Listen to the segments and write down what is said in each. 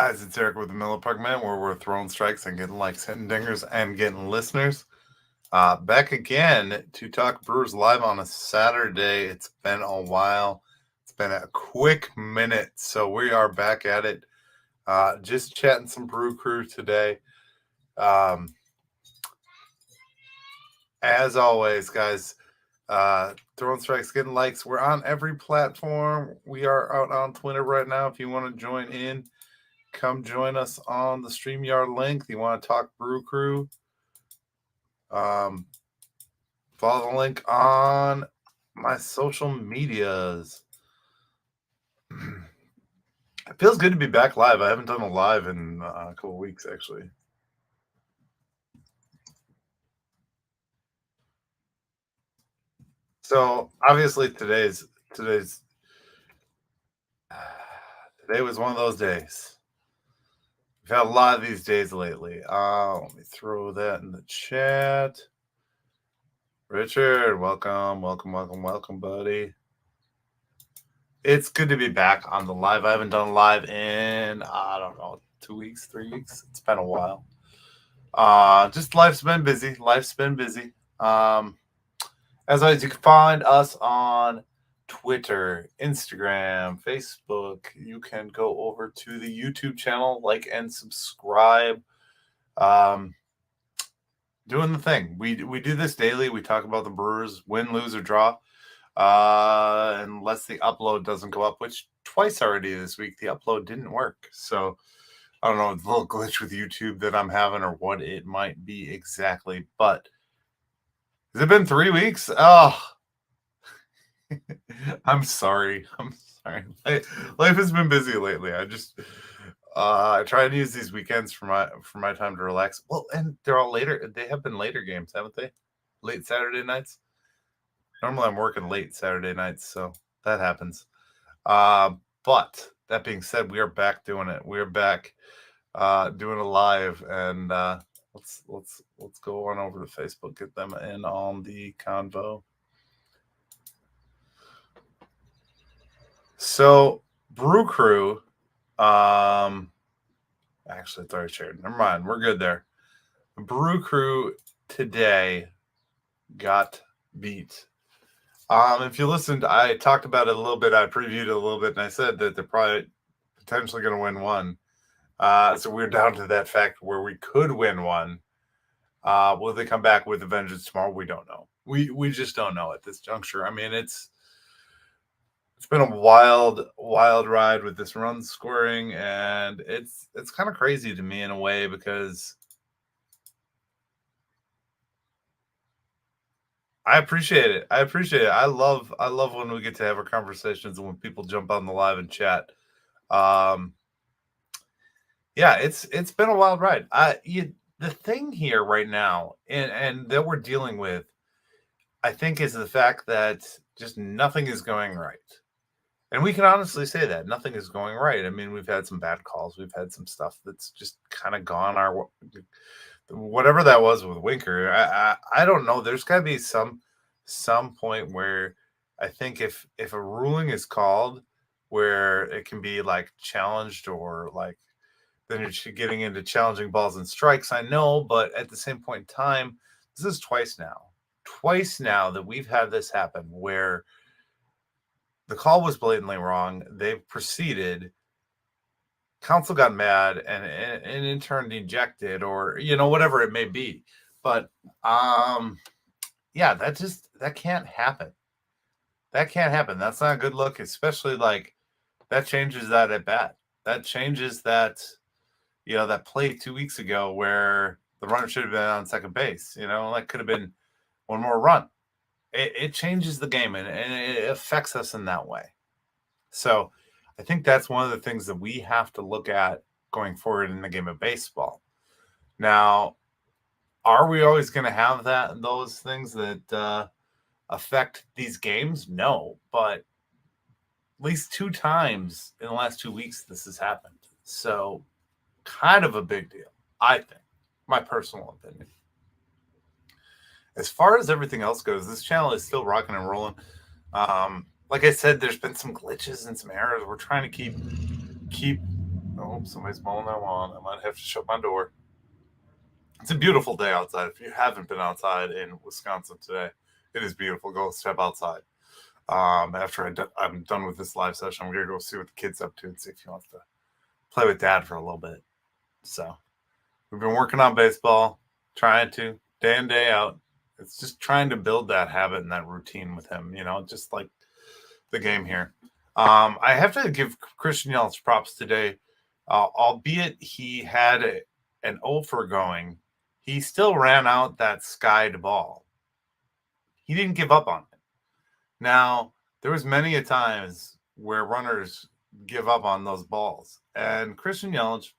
guys, it's Eric with the Miller Park Man, where we're throwing strikes and getting likes, hitting dingers, and getting listeners. Back again to talk Brewers live on a Saturday. It's been a while. It's been a quick minute, so we are back at it. Just chatting some Brew Crew today. As always, guys, throwing strikes, getting likes. We're on every platform. We are out on Twitter right now. If you want to join in, come join us on the StreamYard link. You want to talk Brew Crew? Follow the link on my social medias. It feels good to be back live. I haven't done a live in a couple of weeks, actually. So obviously today was one of those days. We've had a lot of these days lately. Let me throw that in the chat. Richard, welcome, buddy. It's good to be back on the live. I haven't done live in, I don't know, 2 weeks, 3 weeks. It's been a while. Just life's been busy. As always, you can find us on Twitter, Instagram, Facebook. You can go over to the YouTube channel, like and subscribe. Doing the thing. We do this daily. We talk about the Brewers, win, lose, or draw. Unless the upload doesn't go up, which twice already this week the upload didn't work. So I don't know, it's a little glitch with YouTube that I'm having or what it might be exactly. But has it been 3 weeks? Oh, I'm sorry. Life has been busy lately. I try to use these weekends for my time to relax. Well, and they're all later. They have been later games, haven't they? Late Saturday nights. Normally I'm working late Saturday nights, so that happens. But that being said, we are back doing it. We're back doing a live, and let's go on over to Facebook, get them in on the convo. So Brew Crew, actually it's already shared. Never mind, we're good there. Brew Crew today got beat. If you listened, I talked about it a little bit. I previewed it a little bit, and I said that they're probably potentially going to win one. So we're down to that fact where we could win one. Will they come back with a vengeance tomorrow? We don't know. We just don't know at this juncture. I mean, it's been a wild ride with this run scoring, and it's kind of crazy to me in a way because I appreciate it. I love when we get to have our conversations and when people jump on the live and chat. Yeah, it's been a wild ride. The thing here right now, and that we're dealing with, I think, is the fact that just nothing is going right. And we can honestly say that nothing is going right. I mean, we've had some bad calls. We've had some stuff that's just kind of gone our whatever that was with Winker. I don't know. There's got to be some point where I think if a ruling is called where it can be like challenged or like then you're getting into challenging balls and strikes. I know, but at the same point in time, this is twice now that we've had this happen where the call was blatantly wrong. They proceeded. Council got mad and in turn ejected, or whatever it may be. But yeah, that can't happen. That can't happen. That's not a good look, especially like that changes that at bat. That changes that that play 2 weeks ago where the runner should have been on second base. That could have been one more run. It changes the game and it affects us in that way. So I think that's one of the things that we have to look at going forward in the game of baseball. Now, are we always going to have those things that affect these games? No, but at least 2 times in the last 2 weeks this has happened. So kind of a big deal, I think, my personal opinion. As far as everything else goes, this channel is still rocking and rolling. Like I said, there's been some glitches and some errors. We're trying to keep Oh, somebody's mowing their lawn. I might have to shut my door. It's a beautiful day outside. If you haven't been outside in Wisconsin today, it is beautiful. Go step outside. After I'm done with this live session, I'm going to go see what the kid's up to and see if he wants to play with dad for a little bit. So we've been working on baseball, trying to day in, day out. It's just trying to build that habit and that routine with him, just like the game here. I have to give Christian Yelich props today. Albeit he had an over going, he still ran out that skied ball. He didn't give up on it. Now, there was many a times where runners give up on those balls. And Christian Yelich,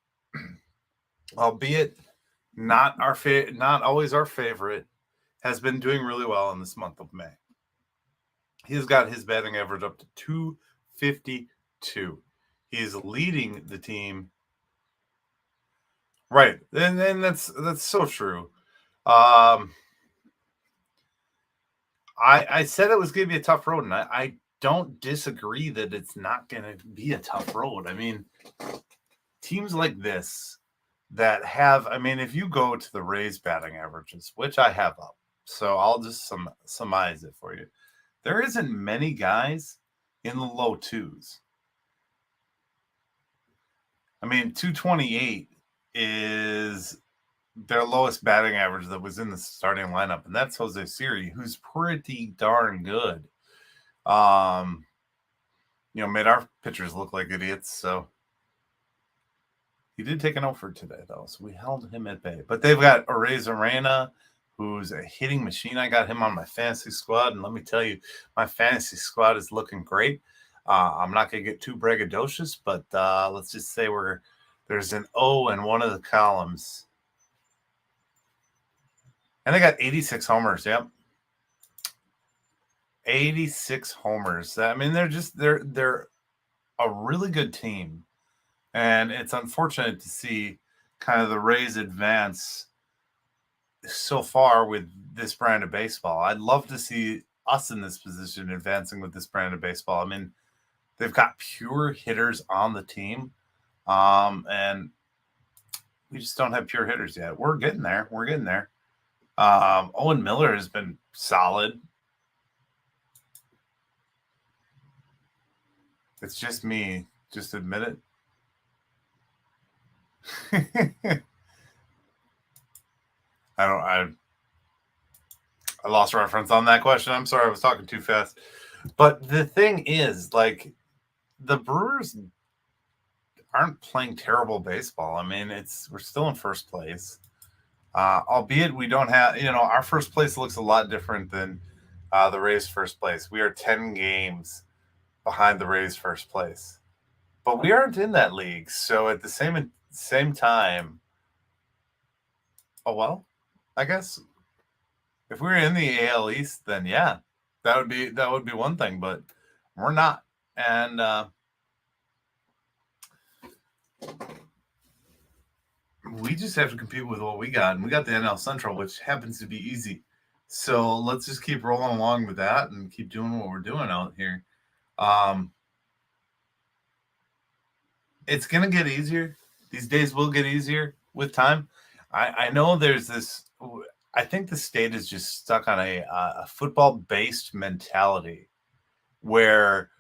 albeit not always our favorite, has been doing really well in this month of May. He's got his batting average up to 252. He's leading the team. Right. And that's so true. I said it was going to be a tough road, and I don't disagree that it's not going to be a tough road. I mean, teams like this that have, if you go to the Rays batting averages, which I have up, so I'll just surmise it for you. There isn't many guys in the low twos. 228 is their lowest batting average that was in the starting lineup, and that's Jose Siri, who's pretty darn good. Made our pitchers look like idiots, so he did take an offer today, though, so we held him at bay. But they've got Arena, who's a hitting machine. I got him on my fantasy squad, and let me tell you, my fantasy squad is looking great. I'm not going to get too braggadocious, but let's just say there's an O in one of the columns. And they got 86 homers. Yep. 86 homers. They're a really good team. And it's unfortunate to see kind of the Rays advance so far with this brand of baseball. I'd love to see us in this position advancing with this brand of baseball. They've got pure hitters on the team. And we just don't have pure hitters yet. We're getting there. Owen Miller has been solid. It's just me. Just admit it. I lost reference on that question. I'm sorry, I was talking too fast. But the thing is, the Brewers aren't playing terrible baseball. We're still in first place. Albeit we don't have, our first place looks a lot different than the Rays' first place. We are 10 games behind the Rays' first place. But we aren't in that league. So at the same time, I guess if we were in the AL East, then yeah, that would be one thing, but we're not. And we just have to compete with what we got. And we got the NL Central, which happens to be easy. So let's just keep rolling along with that and keep doing what we're doing out here. It's going to get easier. These days will get easier with time. I know there's this. I think the state is just stuck on a football-based mentality where,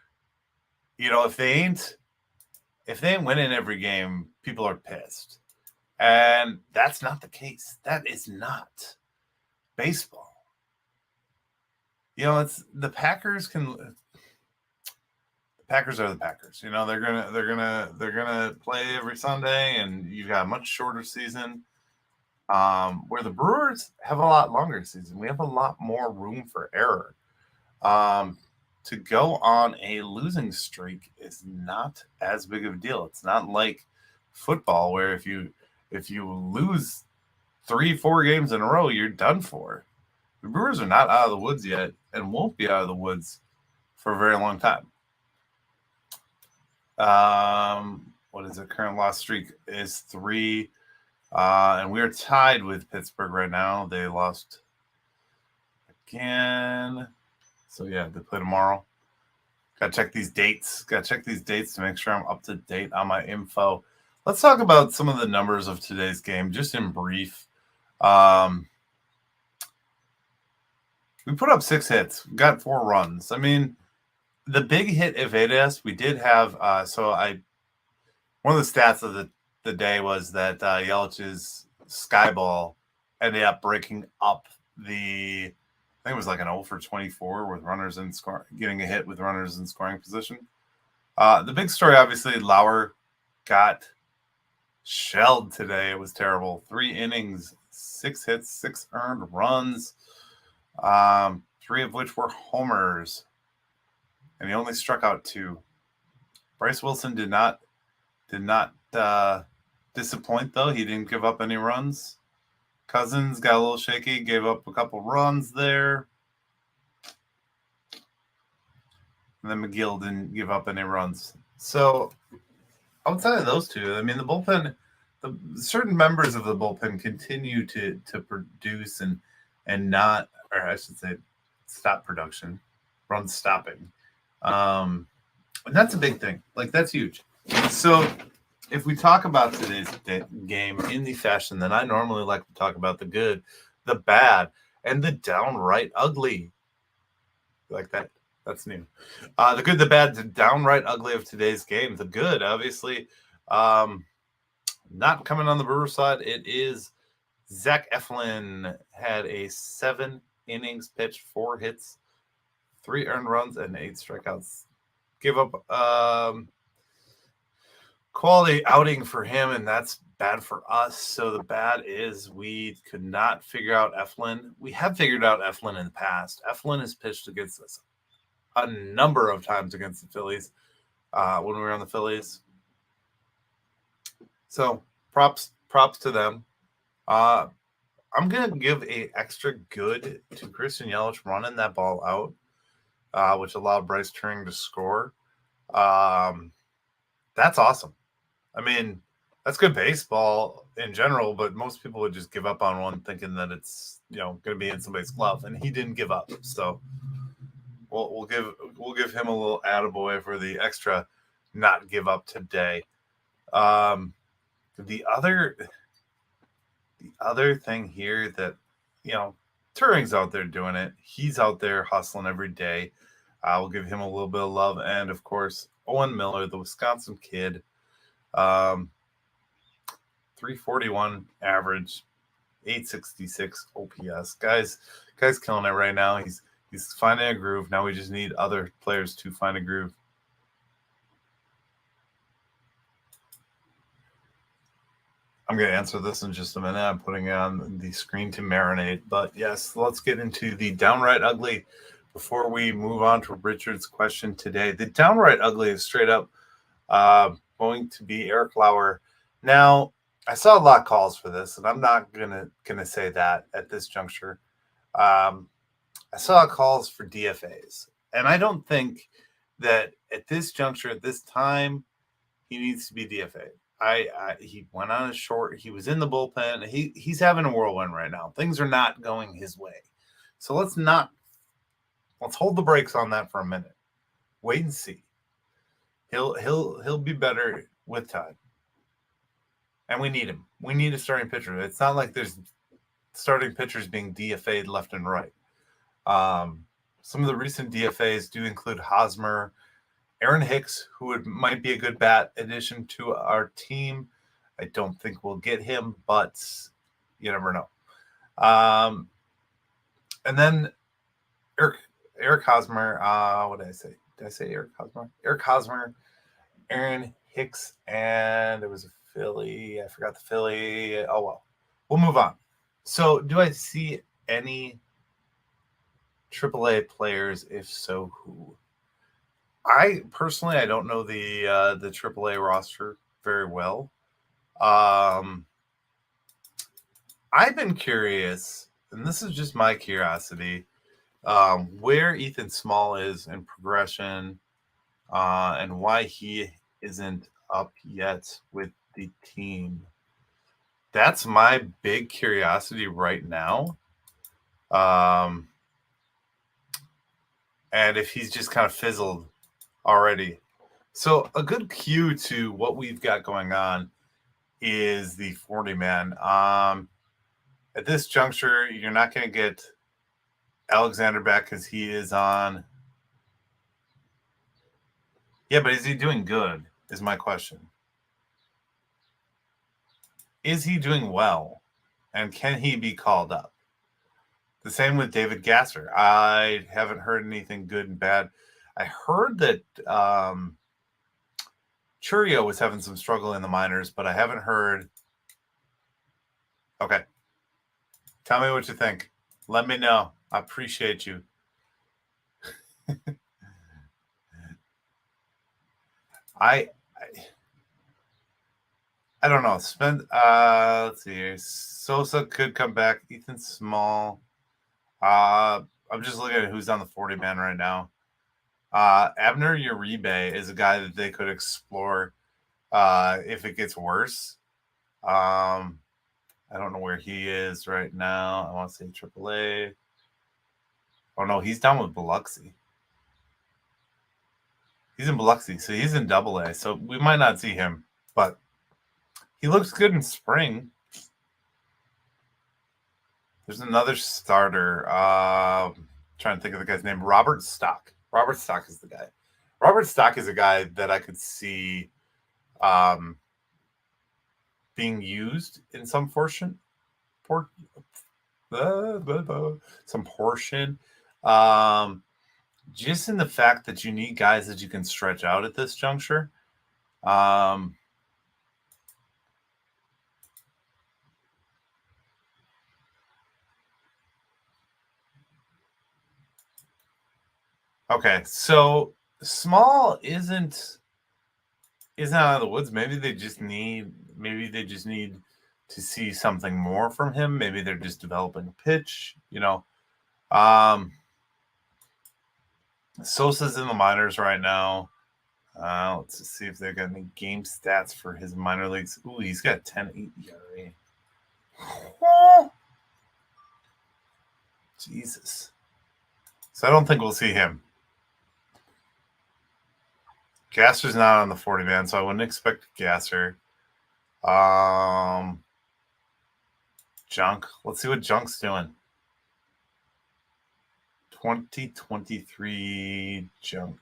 if they ain't winning every game, people are pissed. And that's not the case. That is not baseball. It's the Packers can. Packers are the Packers. They're gonna play every Sunday, and you've got a much shorter season. Where the Brewers have a lot longer season. We have a lot more room for error. To go on a losing streak is not as big of a deal. It's not like football where if you lose 3-4 games in a row, you're done for. The Brewers are not out of the woods yet and won't be out of the woods for a very long time. What is the current loss streak is 3, and we are tied with Pittsburgh right now. They lost again, so yeah, they play tomorrow. Gotta check these dates to make sure I'm up to date on my info. Let's talk about some of the numbers of today's game, just in brief. Um, we put up 6 hits, got 4 runs. I mean, the big hit evaded us. We did have one of the stats of the day was that Yelich's sky ball ended up breaking up I think it was like an 0 for 24 with runners in getting a hit with runners in scoring position. The big story, obviously, Lauer got shelled today. It was terrible. 3 innings, 6 hits, 6 earned runs, 3 of which were homers, and he only struck out 2. Bryce Wilson did not disappoint, though. He didn't give up any runs. Cousins got a little shaky, gave up a couple runs there. And then McGill didn't give up any runs. So outside of those two, I mean, the bullpen, certain members of the bullpen continue to produce and not, or I should say, stop production, run stopping. And that's a big thing. Like, that's huge. So if we talk about today's game in the fashion that I normally like to talk about, the good, the bad, and the downright ugly. Like that. That's new. The good, the bad, the downright ugly of today's game. The good, obviously, not coming on the Brewer side. It is Zach Eflin had a 7 innings pitched, 4 hits, 3 earned runs, and 8 strikeouts. Give up quality outing for him, and that's bad for us. So the bad is we could not figure out Eflin. We have figured out Eflin in the past. Eflin has pitched against us a number of times against the Phillies when we were on the Phillies. So props to them. I'm going to give a extra good to Christian Yelich running that ball out, which allowed Bryce Turing to score. That's awesome. I mean, that's good baseball in general, but most people would just give up on one thinking that it's, going to be in somebody's glove, and he didn't give up. So we'll give him a little attaboy for the extra not give up today. The other thing here that, Turing's out there doing it. He's out there hustling every day. We'll give him a little bit of love. And, of course, Owen Miller, the Wisconsin kid, 341 average, 866 OPS. Guy's killing it right now. He's finding a groove. Now we just need other players to find a groove. I'm going to answer this in just a minute. I'm putting it on the screen to marinate. But, yes, let's get into the downright ugly before we move on to Richard's question today. The downright ugly is straight up going to be Eric Lauer. Now, I saw a lot of calls for this, and I'm not gonna say that at this juncture. I saw calls for DFAs, and I don't think that at this juncture, at this time, he needs to be DFA'd. He went on a short. He was in the bullpen. He's having a whirlwind right now. Things are not going his way. So let's hold the brakes on that for a minute. Wait and see. He'll be better with time. And we need him. We need a starting pitcher. It's not like there's starting pitchers being DFA'd left and right. Some of the recent DFAs do include Hosmer, Aaron Hicks, who might be a good bat addition to our team. I don't think we'll get him, but you never know. And then Eric Hosmer. What did I say? Did I say Eric Hosmer? Eric Hosmer, Aaron Hicks, and there was a Philly. I forgot the Philly. Oh, well. We'll move on. So do I see any AAA players? If so, who? I don't know the AAA roster very well. I've been curious, and this is just my curiosity, where Ethan Small is in progression, and why he isn't up yet with the team. That's my big curiosity right now. And if he's just kind of fizzled already. So a good cue to what we've got going on is the 40 man. At this juncture, you're not going to get Alexander back because he is on. Yeah, but is he doing good? Is my question. Is he doing well? And can he be called up? The same with David Gasser. I haven't heard anything good and bad. I heard that Churio was having some struggle in the minors, but I haven't heard. Okay. Tell me what you think. Let me know. I appreciate you. I don't know. Let's see here. Sosa could come back. Ethan Small. I'm just looking at who's on the 40 man right now. Abner Uribe is a guy that they could explore if it gets worse. I don't know where he is right now. I want to say AAA. Oh no, he's down with Biloxi. He's in Biloxi, so he's in AA. So we might not see him, but he looks good in spring. There's another starter. Trying to think of the guy's name. Robert Stock. Robert Stock is the guy. Robert Stock is a guy that I could see being used in some portion. Some portion. Just in the fact that you need guys that you can stretch out at this juncture. Okay, so Small isn't out of the woods. Maybe they just need to see something more from him. Maybe they're just developing a pitch, Sosa's in the minors right now. Let's just see if they've got any game stats for his minor leagues. Ooh, he's got 10.8 ERA. Jesus. So I don't think we'll see him. Gasser's not on the 40 man, so I wouldn't expect Gasser. Junk. Let's see what Junk's doing. 2023 Junk.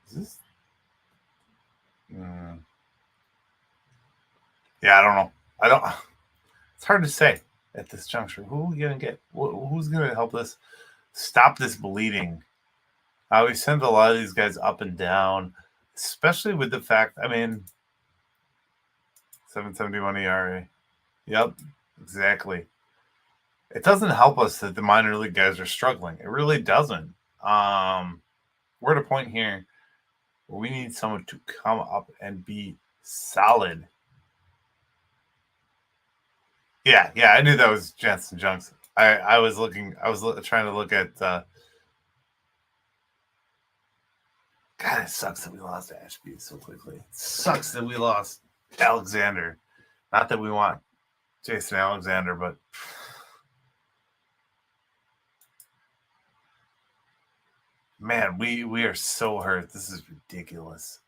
Is this? Yeah, I don't know. It's hard to say at this juncture. Who are we gonna get? Who's gonna help us stop this bleeding? We send a lot of these guys up and down, especially with the fact. 7.71 ERA. Yep, exactly. It doesn't help us that the minor league guys are struggling. It really doesn't. We're at a point here where we need someone to come up and be solid. Yeah, I knew that was Jansen Junks. I was trying to look at. God, it sucks that we lost Ashby so quickly. It sucks that we lost Alexander. Not that we want Jason Alexander, but man, we are so hurt. This is ridiculous.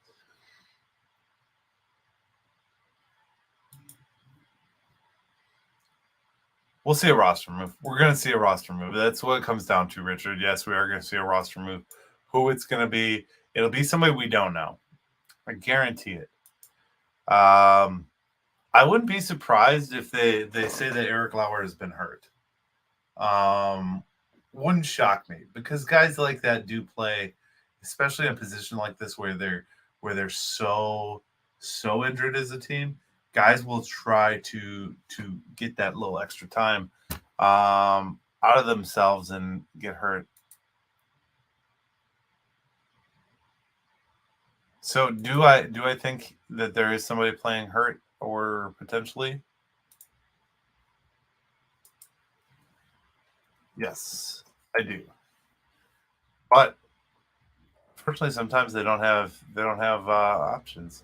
We'll see a roster move. We're going to see a roster move. That's what it comes down to, Richard. Yes, we are going to see a roster move. Who it's going to be, it'll be somebody we don't know. I guarantee it. I wouldn't be surprised if they say that Eric Lauer has been hurt. Wouldn't shock me because guys like that do play, especially in a position like this where they're so injured as a team. Guys will try to get that little extra time out of themselves and get hurt. So do I think that there is somebody playing hurt or potentially? Yes, I do. But unfortunately, sometimes they don't have options.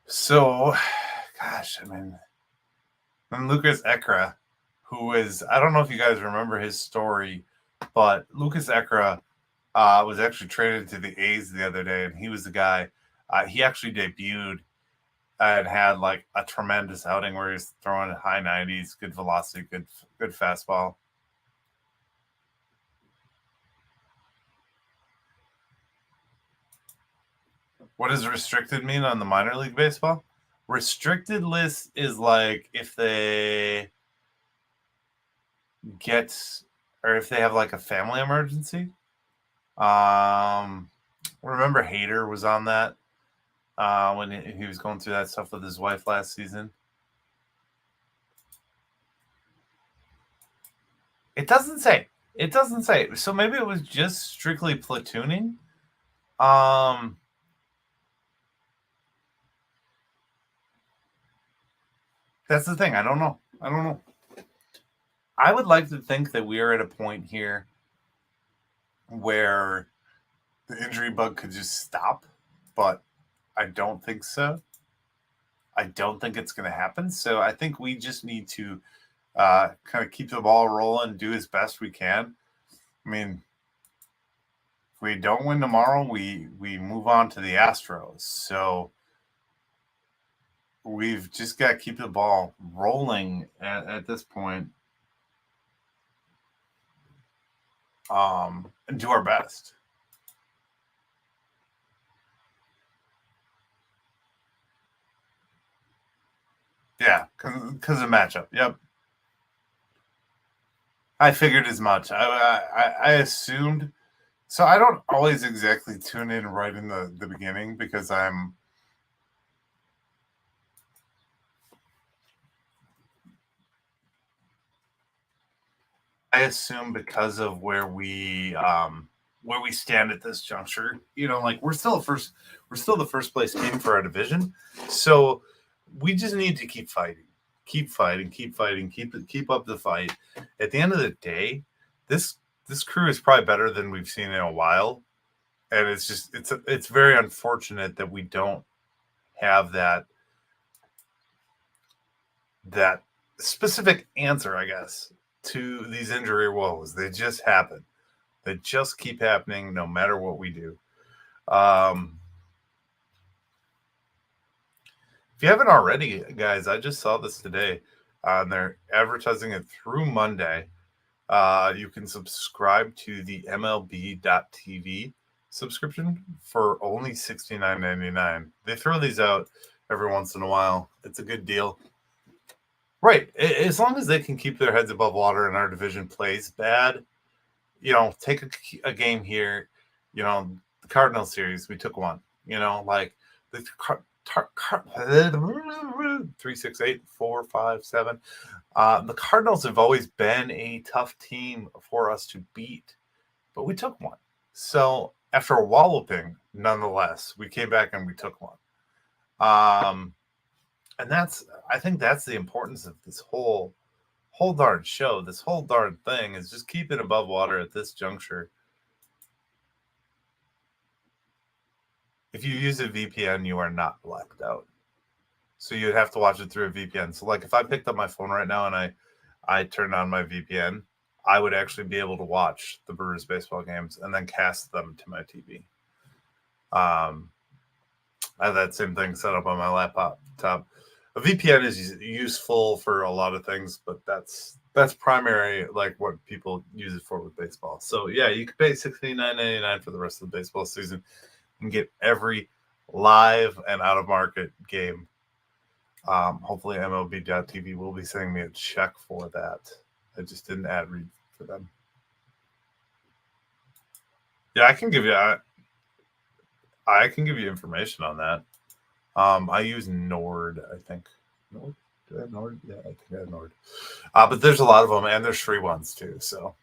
So, gosh, I mean, and Lucas Ekra, who is, I don't know if you guys remember his story, but Lucas Ekra was actually traded to the A's the other day, and he was the guy. He actually debuted and had like a tremendous outing where he's throwing high 90s, good velocity, good fastball. What does restricted mean on the minor league baseball? Restricted list is like if they get or if they have like a family emergency. Remember Hader was on that when he was going through that stuff with his wife last season. It doesn't say. It doesn't say. So maybe it was just strictly platooning. That's the thing. I don't know. I don't know. I would like to think that we are at a point here where the injury bug could just stop, but I don't think so. I don't think it's going to happen. So I think we just need to kind of keep the ball rolling, do as best we can. I mean, if we don't win tomorrow, we move on to the Astros. So we've just got to keep the ball rolling at this point, and do our best. Yeah, because of matchup. Yep. I figured as much. I assumed. So I don't always exactly tune in right in the beginning because I assume because of where we stand at this juncture, like we're still the first place team for our division. So we just need to keep fighting. Keep fighting, keep fighting, keep up the fight. At the end of the day, this crew is probably better than we've seen in a while. And it's very unfortunate that we don't have that specific answer, I guess, to these injury woes. They just happen. They just keep happening no matter what we do. If you haven't already, guys, I just saw this today. They're advertising it through Monday. You can subscribe to the MLB.TV subscription for only $69.99. They throw these out every once in a while. It's a good deal. Right. As long as they can keep their heads above water and our division plays bad, take a game here. The Cardinal series, we took one. Like the 3-6-8-4-5-7. The Cardinals have always been a tough team for us to beat, but we took one. So after a walloping, nonetheless, we came back and we took one. And I think that's the importance of this whole darn show. This whole darn thing is just keep it above water at this juncture. If you use a VPN, you are not blacked out. So you'd have to watch it through a VPN. So like if I picked up my phone right now and I turned on my VPN, I would actually be able to watch the Brewers baseball games and then cast them to my TV. I have that same thing set up on my laptop. A VPN is useful for a lot of things, but that's primary, like what people use it for with baseball. So yeah, you could pay $69.99 for the rest of the baseball season and get every live and out of market game. Hopefully MLB.TV will be sending me a check for that. I just didn't ad read for them. Yeah, I can give you information on that. I use Nord, I think. Nord? Do I have Nord? Yeah, I think I have Nord. But there's a lot of them, and there's free ones too. So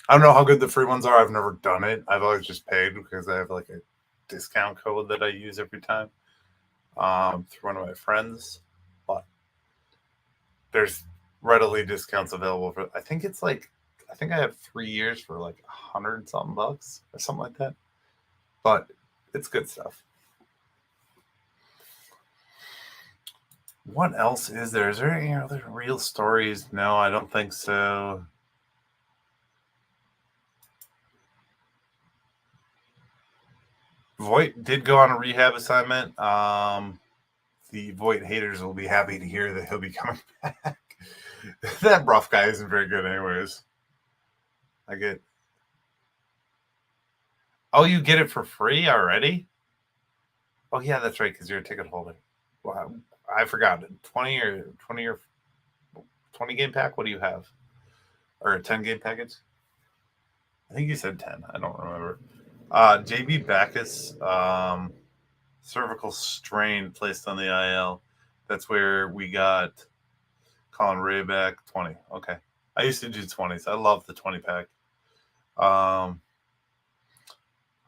I don't know how good the free ones are. I've never done it. I've always just paid because I have like a discount code that I use every time through one of my friends. But there's readily discounts available for. I think I have 3 years for like $100 something bucks or something like that. But it's good stuff. What else is there? Is there any other real stories? No, I don't think so. Voight did go on a rehab assignment. The Voight haters will be happy to hear that he'll be coming back. That rough guy isn't very good, anyways. I get. Oh, you get it for free already? Oh yeah, that's right, because you're a ticket holder. Wow, I forgot. 20 game pack. What do you have? Or a 10 game package? I think you said 10. I don't remember. JB Backus, cervical strain placed on the IL. That's where we got Colin Ray back. 20. Okay. I used to do 20s. I love the 20 pack. Um,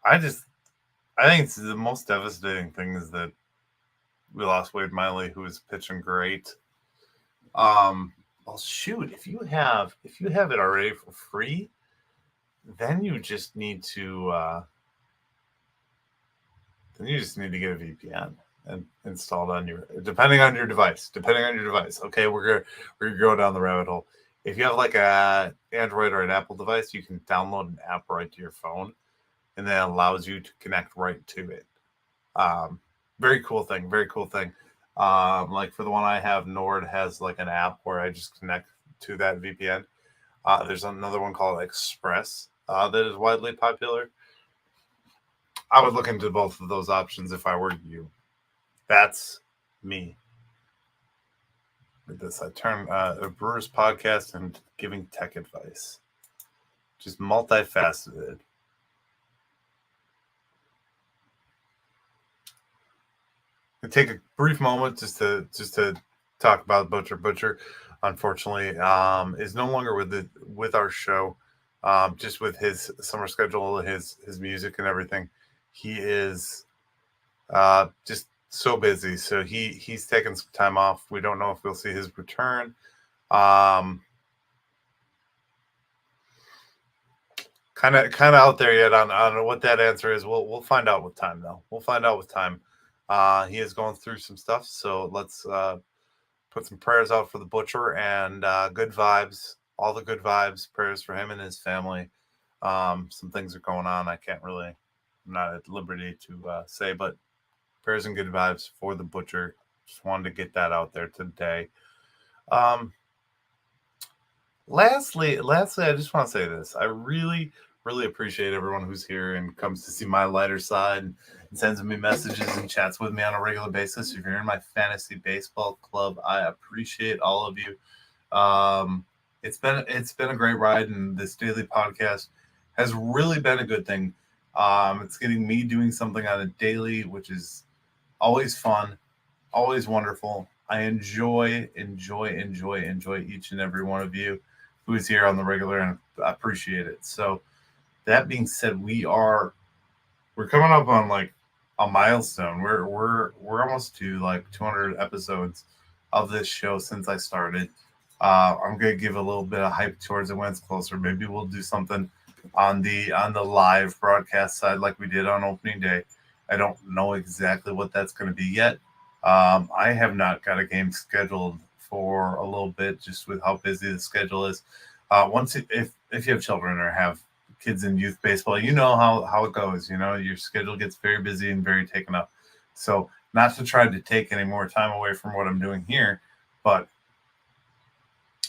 I think it's the most devastating thing is that we lost Wade Miley, who was pitching great. Well, shoot, if you have it already for free, then you just need to get a VPN and installed on your depending on your device. Okay, we're gonna go down the rabbit hole. If you have like a Android or an Apple device, you can download an app right to your phone, and that allows you to connect right to it. Very cool thing. Very cool thing. Like for the one I have, Nord has like an app where I just connect to that VPN. There's another one called Express that is widely popular. I would look into both of those options if I were you. That's me. With this, I turn a Brewers podcast and giving tech advice. Just multifaceted. I take a brief moment just to talk about Butcher. Butcher, unfortunately, is no longer with our show. Just with his summer schedule, his music and everything, he is just so busy. So he's taking some time off. We don't know if we'll see his return. Kind of out there yet on what that answer is. We'll find out with time though. We'll find out with time. He is going through some stuff, so let's put some prayers out for the Butcher and good vibes, all the good vibes, prayers for him and his family. Some things are going on. I'm not at liberty to say, but prayers and good vibes for the Butcher. Just wanted to get that out there today. Lastly, I just want to say this. I really, really appreciate everyone who's here and comes to see my lighter side and sends me messages and chats with me on a regular basis. If you're in my fantasy baseball club, I appreciate all of you. It's been a great ride, and this daily podcast has really been a good thing. It's getting me doing something on a daily, which is always fun, always wonderful. I enjoy each and every one of you who is here on the regular, and I appreciate it. So that being said, we're coming up on like a milestone. We're almost to like 200 episodes of this show since I started. I'm gonna give a little bit of hype towards it when it's closer. Maybe we'll do something on the live broadcast side like we did on opening day. I don't know exactly what that's going to be yet. I have not got a game scheduled for a little bit, just with how busy the schedule is. If you have children or have kids in youth baseball, you know how it goes. You know, your schedule gets very busy and very taken up. So not to try to take any more time away from what I'm doing here, but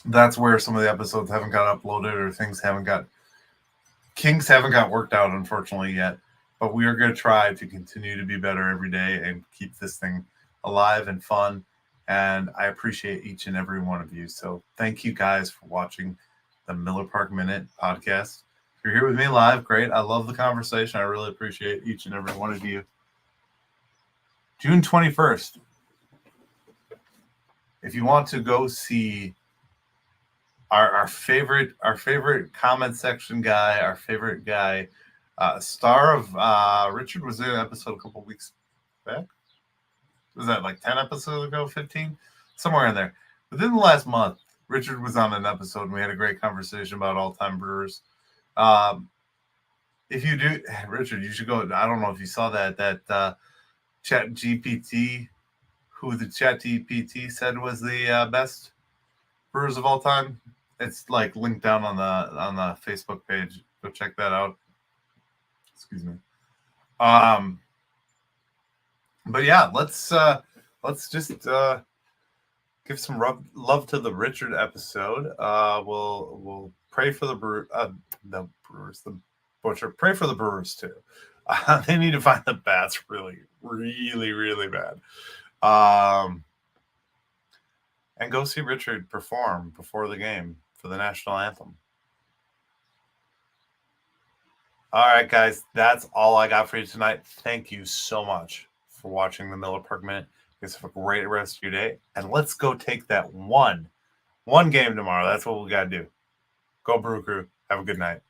that's where some of the episodes haven't got uploaded or kinks haven't got worked out, unfortunately, yet. But we are going to try to continue to be better every day and keep this thing alive and fun. And I appreciate each and every one of you. So thank you guys for watching the Miller Park Minute podcast. If you're here with me live, great. I love the conversation. I really appreciate each and every one of you. June 21st. If you want to go see our favorite comment section guy, our favorite guy, star of Richard was in an episode a couple weeks back. Was that like 10 episodes ago, 15? Somewhere in there. Within the last month, Richard was on an episode and we had a great conversation about all-time Brewers. If you do, Richard, you should go. I don't know if you saw that Chat GPT who the chat GPT said was the best Brewers of all time. It's like linked down on the Facebook page. Go check that out. Excuse me. But yeah, let's just give some love to the Richard episode. We'll pray for the Brewers, the Butcher. Pray for the Brewers too. They need to find the bats really, really, really bad. And go see Richard perform before the game for the national anthem. All right, guys, that's all I got for you tonight. Thank you so much for watching the Miller Park Minute. You guys have a great rest of your day, and let's go take that one game tomorrow. That's what we got to do. Go Brew Crew. Have a good night.